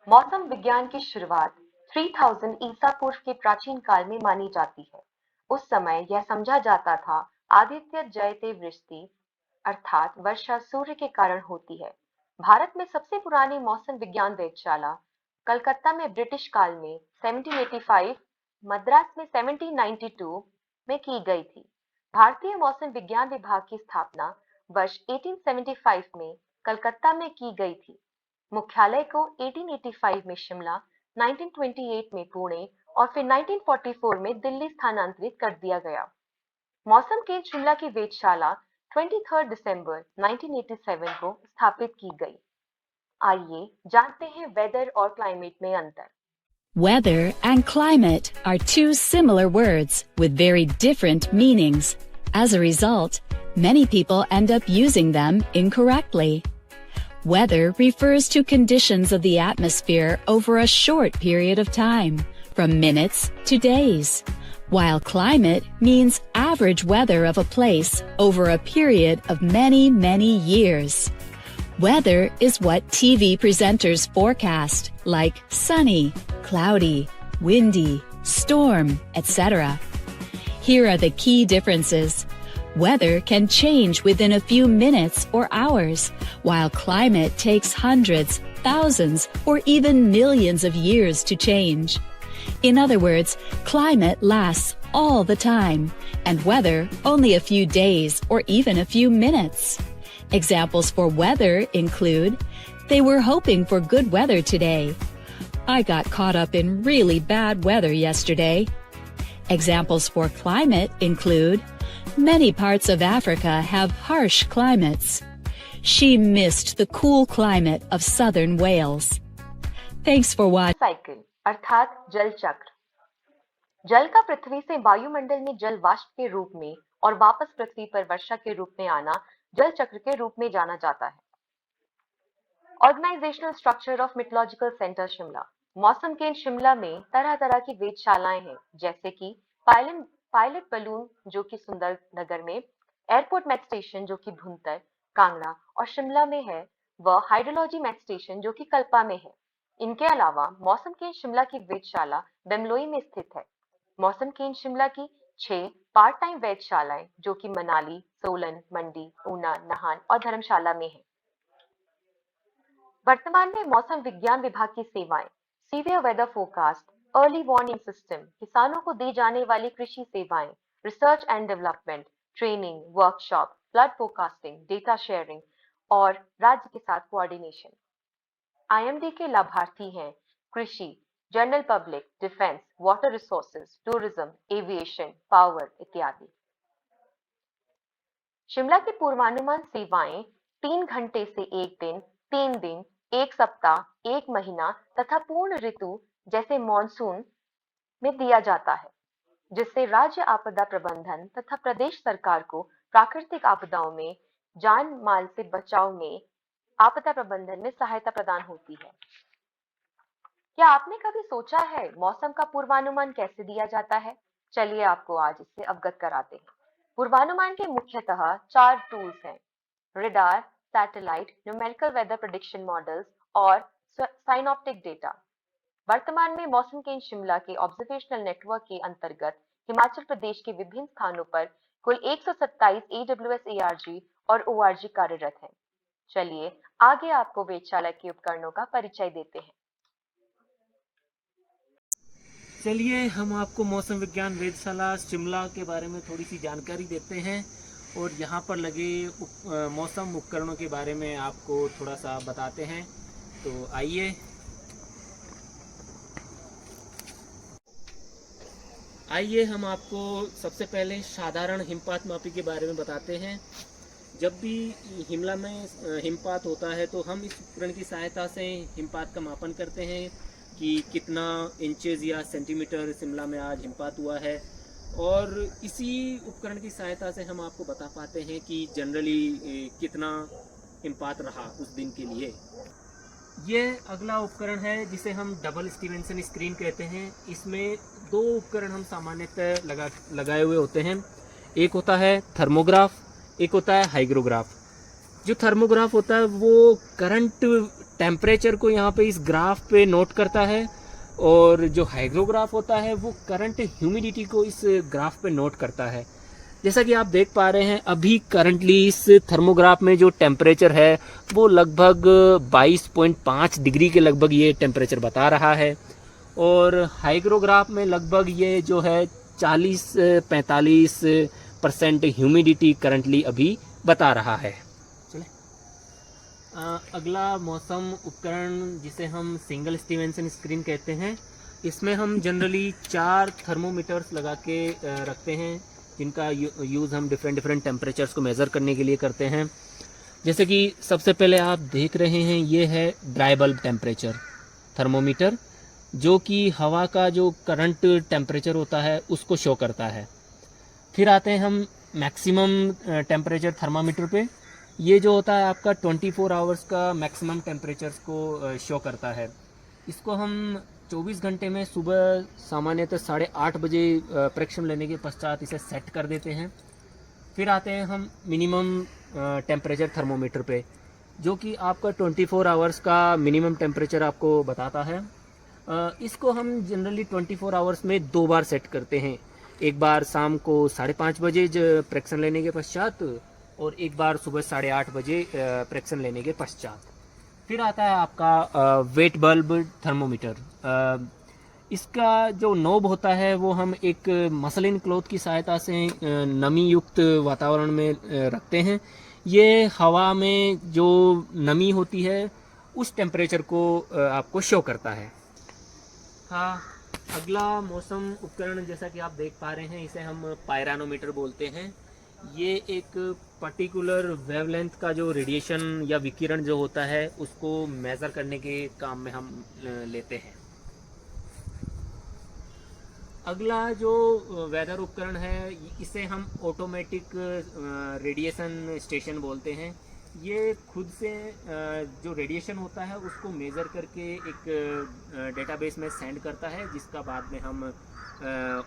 मौसम विज्ञान की शुरुआत 3000 ईसा पूर्व के प्राचीन काल में मानी जाती है। उस समय यह समझा जाता था आदित्य जयते वृष्टि अर्थात वर्षा सूर्य के कारण होती है। भारत में सबसे पुरानी मौसम विज्ञान वेधशाला कलकत्ता में ब्रिटिश काल में 1785, मद्रास में 1792 में की गई थी। भारतीय मौसम विज्ञान विभाग की स्थापना वर्ष 1875 में कलकत्ता में की गई थी। मुख्यालय को 1885 में शिमला, 1928 में पुणे और फिर 1944 में दिल्ली स्थानांतरित कर दिया गया। मौसम केंद्र शिमला की वेधशाला 23 दिसंबर 1987 को स्थापित की गई। आइए जानते हैं वेदर और क्लाइमेट में अंतर। Weather and climate are two similar words with very different meanings. As a result, many people end up using them incorrectly. Weather refers to conditions of the atmosphere over a short period of time, from minutes to days, while climate means average weather of a place over a period of many, many years. Weather is what TV presenters forecast, like sunny, cloudy, windy, storm, etc. Here are the key differences. Weather can change within a few minutes or hours, while climate takes hundreds, thousands, or even millions of years to change. In other words, climate lasts all the time, and weather only a few days or even a few minutes. Examples for weather include, they were hoping for good weather today. I got caught up in really bad weather yesterday. Examples for climate include, many parts of Africa have harsh climates. She missed the cool climate of southern Wales. Thanks for watching. Cycle अर्थात जल चक्र। जल का पृथ्वी से वायुमंडल में जल वाष्प के रूप में और वापस पृथ्वी पर वर्षा के रूप में आना जल चक्र के रूप में जाना जाता है। Organisational structure of metrological centre Shimla. मौसम केंद्र शिमला में तरह तरह की वेधशालाएं हैं, जैसे कि पायलट बलून जो कि सुंदरनगर में, एयरपोर्ट मेट स्टेशन जो कि भुंतर, कांगड़ा और शिमला में है, व हाइड्रोलॉजी मेट स्टेशन जो कि कल्पा में है। इनके अलावा मौसम केंद्र शिमला की वेधशाला बेमलोई में स्थित है। मौसम केंद्र शिमला की 6 पार्ट टाइम वेधशालाएं जो कि मनाली, सोलन, मंडी, ऊना, नाहन और धर्मशाला में है। वर्तमान में मौसम विज्ञान विभाग की सेवाएं severe weather forecast, early warning system, किसानों को दी जाने वाली कृषि सेवाएं, research and development, training, workshop, flood forecasting, data sharing और राज्य के साथ कोऑर्डिनेशन। आईएमडी के लाभार्थी हैं कृषि, general public, defence, water resources, tourism, aviation, power इत्यादि। शिमला की पूर्वानुमान सेवाएं 3 घंटे से 1 दिन, 3 दिन, 1 सप्ताह, 1 महीना तथा पूर्ण ऋतु जैसे मॉनसून में दिया जाता है, जिससे राज्य आपदा प्रबंधन तथा प्रदेश सरकार को प्राकृतिक आपदाओं में जान माल से बचाव में आपदा प्रबंधन में सहायता प्रदान होती है। क्या आपने कभी सोचा है मौसम का पूर्वानुमान कैसे दिया जाता है? चलिए आपको आज इससे अवगत कराते हैं। पूर्वानुमान के मुख्यतः 4 टूल्स हैं: radar, satellite, numerical weather prediction models और साइनॉप्टिक डेटा। वर्तमान में मौसम केंद्र शिमला के ऑब्जर्वेशनल नेटवर्क के अंतर्गत हिमाचल प्रदेश के विभिन्न स्थानों पर कुल 127 AWS ARG और ORG कार्यरत हैं। चलिए आगे आपको वेधशाला के उपकरणों का परिचय देते हैं। चलिए हम आपको मौसम विज्ञान वेधशाला शिमला के बारे में थोड़ी सी जानकारी देते हैं और यहाँ पर लगे मौसम उपकरणों के बारे में आपको थोड़ा सा बताते हैं। तो आइए हम आपको सबसे पहले साधारण हिमपात मापी के बारे में बताते हैं। जब भी शिमला में हिमपात होता है तो हम इस उपकरण की सहायता से हिमपात का मापन करते हैं कि कितना इंचेस या सेंटीमीटर शिमला में आज हिमपात हुआ है, और इसी उपकरण की सहायता से हम आपको बता पाते हैं कि जनरली कितना हिमपात रहा उस दिन के लिए। ये अगला उपकरण है जिसे हम डबल स्टीवेंसन स्क्रीन कहते हैं। इसमें 2 उपकरण हम सामान्यतः लगाए हुए होते हैं। एक होता है थर्मोग्राफ, एक होता है हाइग्रोग्राफ। जो थर्मोग्राफ होता है वो करंट टेम्परेचर को यहाँ पे इस ग्राफ पे नोट करता है, और जो हाइग्रोग्राफ होता है वो करंट ह्यूमिडिटी को इस ग्राफ पे नोट करता है। जैसा कि आप देख पा रहे हैं, अभी करंटली इस थर्मोग्राफ में जो टेम्परेचर है वो लगभग 22.5 डिग्री के लगभग ये टेम्परेचर बता रहा है, और हाइग्रोग्राफ में लगभग ये जो है 40-45% ह्यूमिडिटी करंटली अभी बता रहा है। चले अगला मौसम उपकरण जिसे हम सिंगल स्टीवेंसन स्क्रीन कहते हैं, इसमें हम जनरली 4 थर्मोमीटर्स लगा के रखते हैं, जिनका यूज़ हम डिफरेंट टेम्परेचर्स को मेज़र करने के लिए करते हैं। जैसे कि सबसे पहले आप देख रहे हैं, ये है ड्राई बल्ब टेम्परेचर थर्मोमीटर, जो कि हवा का जो करंट टेम्परेचर होता है उसको शो करता है। फिर आते हैं हम मैक्सिमम टेम्परेचर थर्मामीटर पे, ये जो होता है आपका 24 आवर्स का मैक्सिमम टेम्परेचर्स को शो करता है। इसको हम 24 घंटे में सुबह सामान्यतः 8:30 बजे परीक्षण लेने के पश्चात इसे सेट कर देते हैं। फिर आते हैं हम मिनिमम टेम्परेचर थर्मोमीटर पे, जो कि आपका 24 आवर्स का मिनिमम टेम्परेचर आपको बताता है। इसको हम जनरली 24 आवर्स में 2 बार सेट करते हैं, एक बार शाम को 5:30 बजे परीक्षण लेने के पश्चात, और एक बार सुबह 8:30 बजे परीक्षण लेने के पश्चात। फिर आता है आपका वेट बल्ब थर्मोमीटर। इसका जो नोब होता है वो हम एक मसलिन क्लॉथ की सहायता से नमी युक्त वातावरण में रखते हैं। ये हवा में जो नमी होती है उस टेम्परेचर को आपको शो करता है। हाँ, अगला मौसम उपकरण जैसा कि आप देख पा रहे हैं, इसे हम पायरानोमीटर बोलते हैं। ये एक पर्टिकुलर वेवलेंथ का जो रेडिएशन या विकिरण जो होता है उसको मेज़र करने के काम में हम लेते हैं। अगला जो वेदर उपकरण है, इसे हम ऑटोमेटिक रेडिएशन स्टेशन बोलते हैं। ये खुद से जो रेडिएशन होता है उसको मेज़र करके एक डेटाबेस में सेंड करता है, जिसका बाद में हम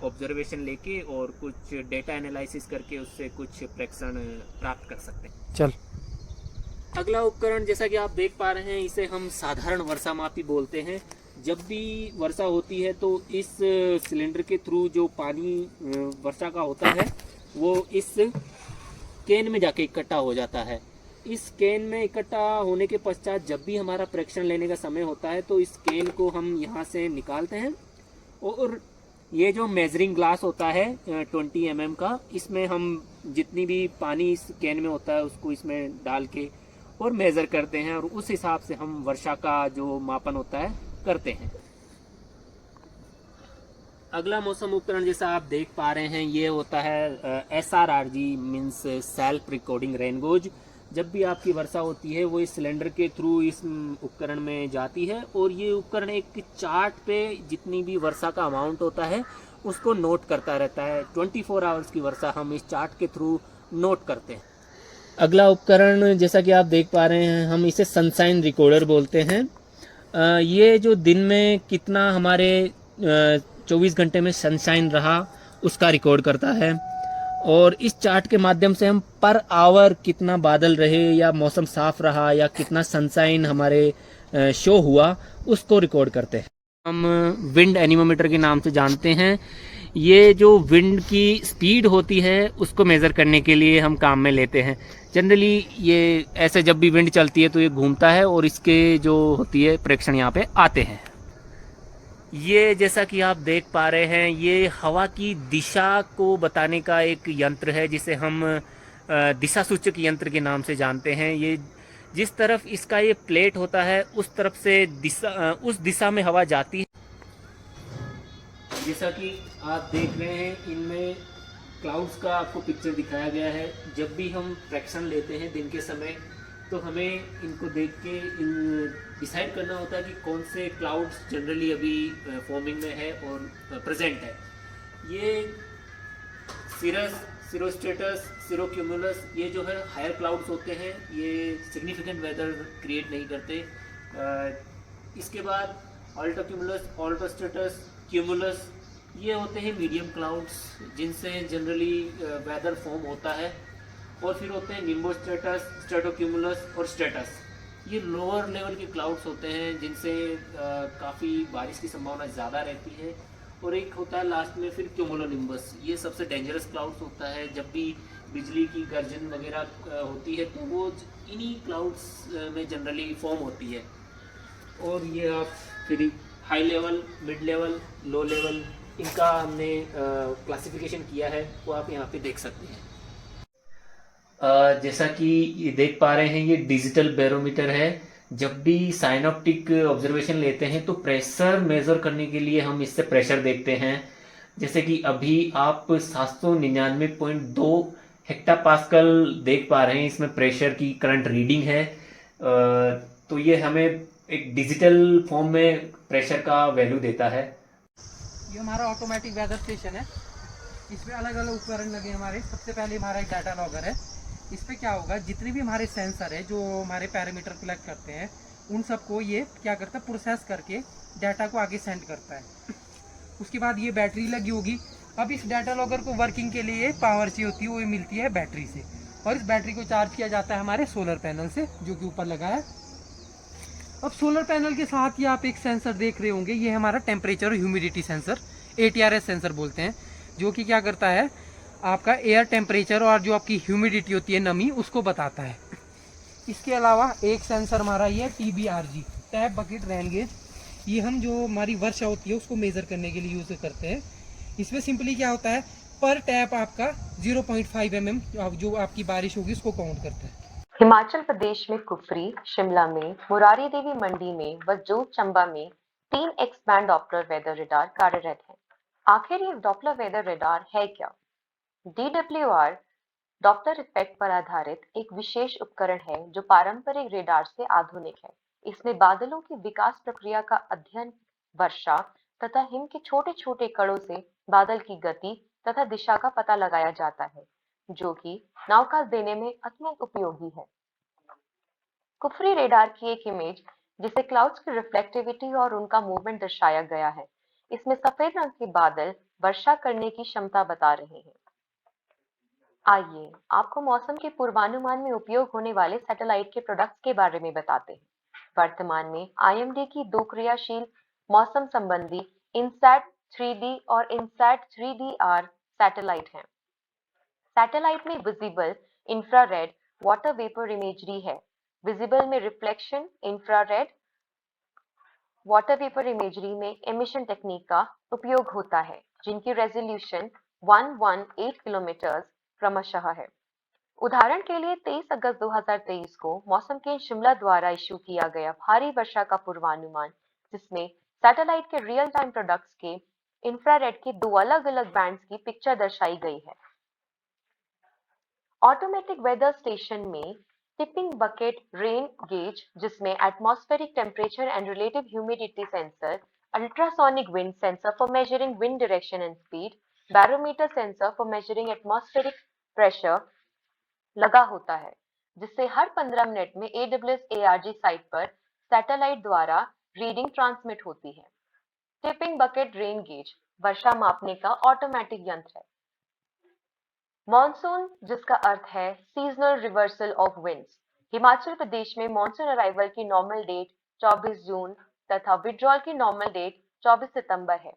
ऑब्जर्वेशन लेके और कुछ डेटा एनालिसिस करके उससे कुछ प्रेडिक्शन प्राप्त कर सकते हैं। चल अगला उपकरण जैसा कि आप देख पा रहे हैं, इसे हम साधारण वर्षामापी बोलते हैं। जब भी वर्षा होती है तो इस सिलेंडर के थ्रू जो पानी वर्षा का होता है वो इस कैन में जाके इकट्ठा हो जाता है। इस कैन में इकट्ठा होने के पश्चात जब भी हमारा प्रेडिक्शन लेने का समय होता है तो इस कैन को हम यहाँ से निकालते हैं, और ये जो मेजरिंग ग्लास होता है 20 mm का, इसमें हम जितनी भी पानी इस कैन में होता है उसको इसमें डाल के और मेज़र करते हैं, और उस हिसाब से हम वर्षा का जो मापन होता है करते हैं। अगला मौसम उपकरण जैसा आप देख पा रहे हैं, ये होता है SRRG means self recording rain goes. जब भी आपकी वर्षा होती है वो इस सिलेंडर के थ्रू इस उपकरण में जाती है, और ये उपकरण एक चार्ट पे जितनी भी वर्षा का अमाउंट होता है उसको नोट करता रहता है। 24 आवर्स की वर्षा हम इस चार्ट के थ्रू नोट करते हैं। अगला उपकरण जैसा कि आप देख पा रहे हैं, हम इसे सनशाइन रिकॉर्डर बोलते हैं। ये जो दिन में कितना हमारे 24 घंटे में सनशाइन रहा उसका रिकॉर्ड करता है, और इस चार्ट के माध्यम से हम पर आवर कितना बादल रहे या मौसम साफ रहा या कितना सनशाइन हमारे शो हुआ उसको रिकॉर्ड करते हैं। हम विंड एनीमोमीटर के नाम से जानते हैं। ये जो विंड की स्पीड होती है उसको मेज़र करने के लिए हम काम में लेते हैं। जनरली ये ऐसे जब भी विंड चलती है तो ये घूमता है और इसके जो होती है प्रेक्षण यहाँ पे आते हैं। ये जैसा कि आप देख पा रहे हैं, ये हवा की दिशा को बताने का एक यंत्र है जिसे हम दिशा सूचक यंत्र के नाम से जानते हैं। ये जिस तरफ इसका ये प्लेट होता है उस तरफ से उस दिशा में हवा जाती है। जैसा कि आप देख रहे हैं, इनमें क्लाउड्स का आपको पिक्चर दिखाया गया है। जब भी हम प्रेक्षण लेते हैं दिन के समय तो हमें इनको देख के डिसाइड करना होता है कि कौन से क्लाउड्स जनरली अभी फॉर्मिंग में है और प्रेजेंट है। ये सिरस, सिरोस्ट्रेटस, सिरोक्यूमुलस, ये जो है हायर क्लाउड्स होते हैं, ये सिग्निफिकेंट वेदर क्रिएट नहीं करते। इसके बाद ऑल्टोक्यूमुलस, ऑल्टोस्ट्रेटस, क्यूमुलस, ये होते हैं मीडियम क्लाउड्स जिनसे जनरली वेदर फॉर्म होता है। और फिर होते हैं निम्बोस्ट्रेटस, स्ट्रेटोक्यूमुलस और स्ट्रेटस। ये लोअर लेवल के क्लाउड्स होते हैं जिनसे काफ़ी बारिश की संभावना ज़्यादा रहती है। और एक होता है लास्ट में फिर क्यूमुलोनिम्बस, ये सबसे डेंजरस क्लाउड्स होता है। जब भी बिजली की गर्जन वगैरह होती है तो वो इन्हीं क्लाउड्स में जनरली फॉर्म होती है। और ये आप फिर high level, mid level, low level, इनका हमने क्लासिफिकेशन किया है, वो आप यहाँ पे देख सकते हैं। जैसा कि ये देख पा रहे हैं, ये डिजिटल बैरोमीटर है। जब भी साइनॉप्टिक ऑब्जर्वेशन लेते हैं तो प्रेशर मेजर करने के लिए हम इससे प्रेशर देखते हैं। जैसे कि अभी आप 799.2 हेक्टापास्कल देख पा रहे हैं, इसमें प्रेशर की करंट रीडिंग है। तो ये हमें एक डिजिटल फॉर्म में प्रेशर का वैल्यू देता है। ये हमारा ऑटोमेटिक वेदर स्टेशन है। इसमें अलग अलग उपकरण लगे हमारे। सबसे पहले हमारा एक डाटा लॉगर है। इस पर क्या होगा, जितने भी हमारे सेंसर है जो हमारे पैरामीटर कलेक्ट करते हैं, उन सबको ये क्या करता है, प्रोसेस करके डाटा को आगे सेंड करता है। उसके बाद ये बैटरी लगी होगी। अब इस डाटा लॉगर को वर्किंग के लिए पावर चाहिए होती है, वो मिलती है बैटरी से। और इस बैटरी को चार्ज किया जाता है हमारे सोलर पैनल से, जो कि ऊपर लगा है। अब सोलर पैनल के साथ ही आप एक सेंसर देख रहे होंगे, ये हमारा टेम्परेचर और ह्यूमिडिटी सेंसर, ATRS सेंसर बोलते हैं, जो कि क्या करता है, आपका एयर टेम्परेचर और जो आपकी ह्यूमिडिटी होती है, नमी, उसको बताता है। इसके अलावा एक सेंसर हमारा ये TBRG, tap bucket rain gauge. ये हम जो हमारी वर्षा होती है उसको मेजर करने के लिए यूज करते हैं। इसमें सिंपली क्या होता है, पर टैप आपका 0.5 mm जो आपकी बारिश होगी उसको काउंट करता है। हिमाचल प्रदेश में कुफरी, शिमला में, मुरारी देवी मंडी में व जोत चंबा में 3 X band Doppler weather radar कार्यरत हैं। आखिर ये डॉपलर वेदर रडार है क्या? DWR डॉपलर इफेक्ट पर आधारित एक विशेष उपकरण है जो पारंपरिक रेडार से आधुनिक है। इसमें बादलों की विकास प्रक्रिया का अध्ययन, वर्षा तथा हिम के छोटे छोटे कणों से बादल की गति तथा दिशा का पता लगाया जाता है, जो कि नौका देने में अत्यंत उपयोगी है। कुफरी रेडार की एक इमेज जिसे क्लाउड्स की रिफ्लेक्टिविटी और उनका मूवमेंट दर्शाया गया है। इसमें सफेद रंग के बादल वर्षा करने की क्षमता बता रहे हैं। आइए आपको मौसम के पूर्वानुमान में उपयोग होने वाले सैटेलाइट के प्रोडक्ट्स के बारे में बताते हैं। वर्तमान में IMD की 2 क्रियाशील मौसम संबंधी इनसैट 3D और इनसैट 3DR सैटेलाइट हैं। सैटेलाइट में visible infrared water vapour imagery है। विजिबल में reflection, infrared water vapour imagery में एमिशन टेक्निक का उपयोग होता है, जिनकी रेजोल्यूशन 118 किलोमीटर क्रमशः है। उदाहरण के लिए 23 अगस्त 2023 को मौसम केंद्र शिमला द्वारा इशू किया गया भारी वर्षा का पूर्वानुमान, जिसमें सैटेलाइट के रियल टाइम प्रोडक्ट्स के इंफ्रारेड के 2 अलग अलग बैंड्स की पिक्चर दर्शाई गई है। ऑटोमेटिक वेदर स्टेशन में टिपिंग बकेट रेन गेज, जिसमें atmospheric temperature and relative humidity sensor, ultrasonic wind sensor for measuring wind direction and speed, barometer sensor for measuring atmospheric pressure लगा होता है, जिससे हर 15 मिनट में AWS-ARG साइट पर satellite द्वारा reading transmit होती है। टिपिंग बकेट रेन गेज वर्षा मापने का ऑटोमेटिक यंत्र है। मॉनसून, जिसका अर्थ है seasonal reversal of winds. Himachal Pradesh में मॉनसून अराइवल की नॉर्मल डेट 24 जून तथा विड्रॉल की नॉर्मल डेट 24 सितंबर है।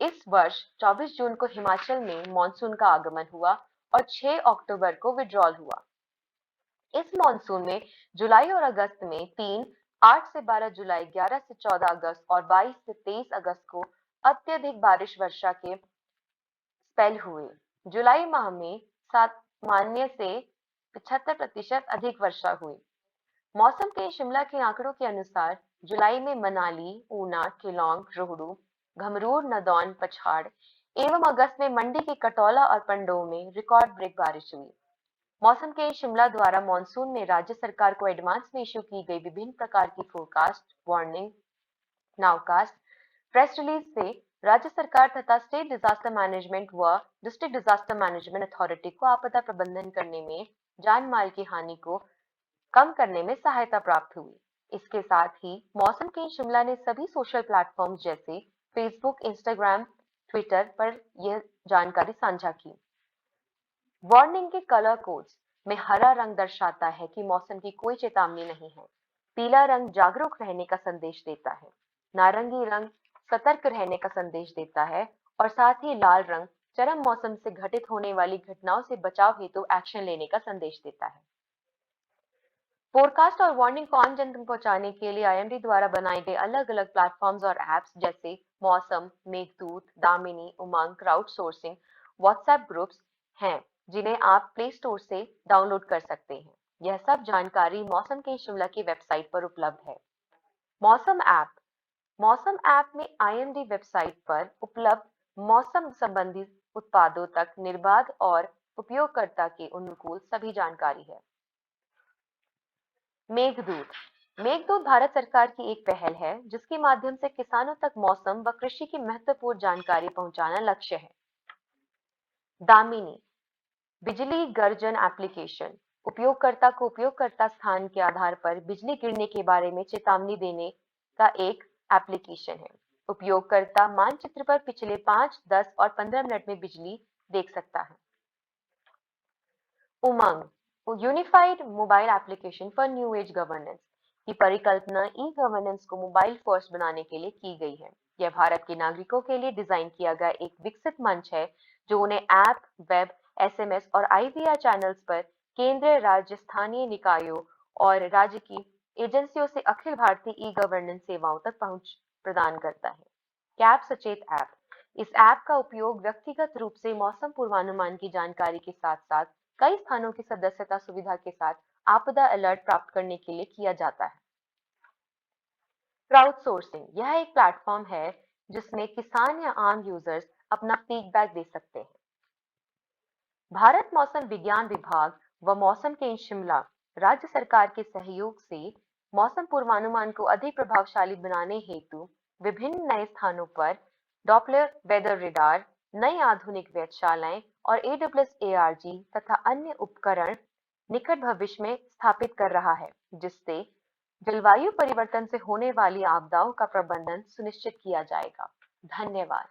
इस वर्ष 24 जून को हिमाचल में मॉनसून का आगमन हुआ और 6 अक्टूबर को विड्रॉल हुआ। इस मॉनसून में जुलाई और अगस्त में 3, 8 से 12 जुलाई, 11 से 14 अगस्त और 22 से 23 अगस्त को अत्यधिक बारिश वर्षा के स्पेल हुए। जुलाई माह में सामान्य से 75% अधिक वर्षा हुई। मौसम के शिमला के आंकड़ों के अनुसार जुलाई में मनाली, ऊना, केलोंग, रोहडू, घमरूर, नदौन, पछाड़ एवं अगस्त में मंडी के कटौला और पंडोह में रिकॉर्ड ब्रेक बारिश हुई। मौसम के शिमला द्वारा मॉनसून में राज्य सरकार को एडवांस में इशू की गई विभिन्न प्रकार की forecast, warning, nowcast, press release से राज्य सरकार तथा स्टेट डिजास्टर मैनेजमेंट व डिस्ट्रिक्ट डिजास्टर मैनेजमेंट अथॉरिटी को आपदा प्रबंधन करने में जान माल की हानि को कम करने में सहायता प्राप्त हुई। इसके साथ ही मौसम के शिमला ने सभी सोशल प्लेटफॉर्म्स जैसे फेसबुक, इंस्टाग्राम, ट्विटर पर यह जानकारी साझा की। वार्निंग के कलर कोड्स में हरा रंग दर्शाता है कि मौसम की कोई चेतावनी नहीं है। पीला रंग जागरूक रहने का संदेश देता है, नारंगी रंग सतर्क रहने का संदेश देता है और साथ ही लाल रंग चरम मौसम से घटित होने वाली घटनाओं से बचाव हेतु एक्शन लेने का संदेश देता है। फोरकास्ट और वार्निंग को आम जन तक पहुंचाने के लिए आईएमडी द्वारा बनाए गए अलग अलग प्लेटफॉर्म्स और एप्स जैसे मौसम, मेघदूत, दामिनी, उमंग, क्राउड सोर्सिंग, व्हाट्सएप ग्रुप्स हैं जिन्हें आप प्ले स्टोर से डाउनलोड कर सकते हैं। यह सब जानकारी मौसम के शिमला की वेबसाइट पर उपलब्ध है। मौसम ऐप में आईएमडी वेबसाइट पर उपलब्ध मौसम संबंधी उत्पादों तक निर्बाध और उपयोगकर्ता के अनुकूल सभी जानकारी है। मेघदूत मेघदूत भारत सरकार की एक पहल है जिसके माध्यम से किसानों तक मौसम व कृषि की महत्वपूर्ण जानकारी पहुंचाना लक्ष्य है। दामिनी बिजली गर्जन एप्लीकेशन उपयोगकर्ता को उपयोगकर्ता स्थान के आधार पर बिजली गिरने के बारे में चेतावनी देने का एक एप्लीकेशन है। उपयोगकर्ता मानचित्र पर पिछले 5, 10 और 15 मिनट में बिजली देख सकता है। Umang unified mobile application for new age governance की परिकल्पना ई गवर्नेंस को मोबाइल फर्स्ट बनाने के लिए की गई है। यह भारत के नागरिकों के लिए डिजाइन किया गया एक विकसित मंच है जो उन्हें ऐप, वेब, एसएमएस और आईवीआर चैनल्स पर केंद्रीय, राज्य, स्थानीय निकायों और राज्य की एजेंसियों से अखिल भारतीय ई गवर्नेंस सेवाओं तक पहुंच प्रदान करता है। कैब सचेत ऐप इस ऐप का उपयोग व्यक्तिगत रूप से मौसम पूर्वानुमान की जानकारी के साथ साथ कई स्थानों की सदस्यता सुविधा के साथ आपदा अलर्ट प्राप्त करने के लिए किया जाता है। क्राउडसोर्सिंग यह एक प्लेटफॉर्म है जिसमें किसान या आम यूजर्स अपना फीडबैक दे सकते हैं। भारत मौसम विज्ञान विभाग व मौसम के शिमला राज्य सरकार के सहयोग से मौसम पूर्वानुमान को अधिक प्रभावशाली बनाने हेतु विभिन्न नए स्थानों पर डॉपलर वेदर रेडार, नई आधुनिक वेधशालाएं और AWS-ARG तथा अन्य उपकरण निकट भविष्य में स्थापित कर रहा है जिससे जलवायु परिवर्तन से होने वाली आपदाओं का प्रबंधन सुनिश्चित किया जाएगा। धन्यवाद।